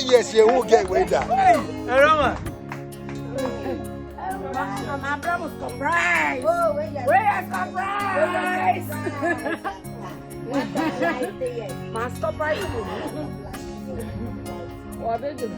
years you won't get away that. Roma. My brother's surprise. Oh, where is surprise? My surprise. What did you?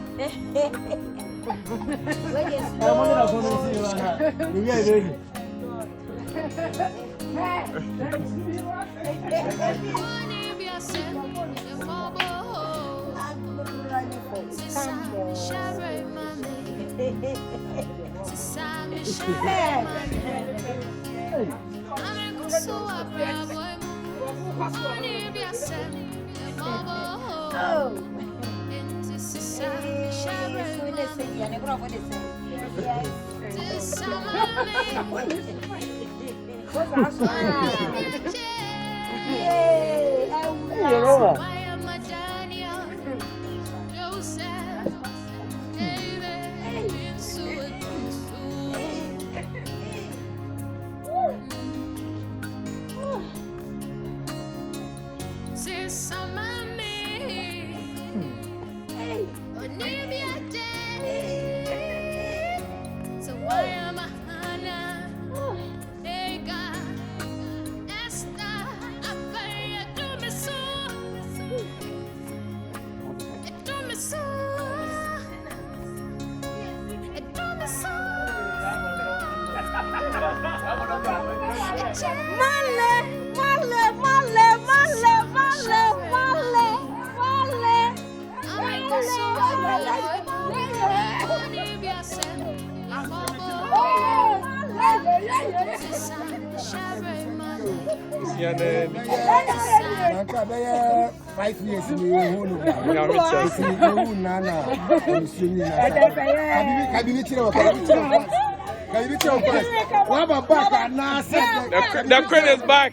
The queen is back.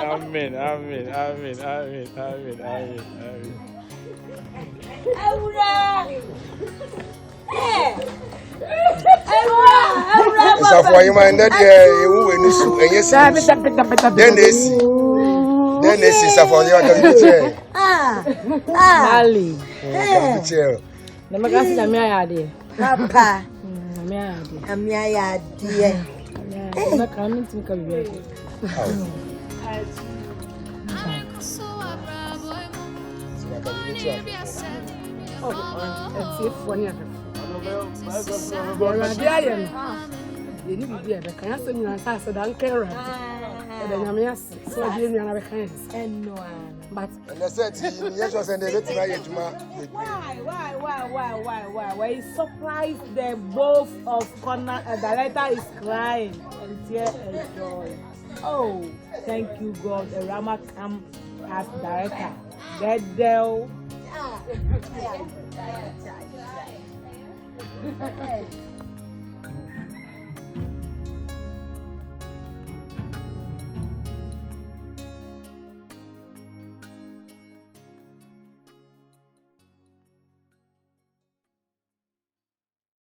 Amen, amen, amen, amen, amen, amen, amen. So for you mind that you will so and yes. Then this is for you Ali. The magazine na mia yade. Papa. Mia yade. Amia yade. Na kamin tin ka biya. It's funny. But and they said yes was and they let why he surprised the both of corner director is crying and tear and joy. Oh, thank you God, the Rama come as director. That deal.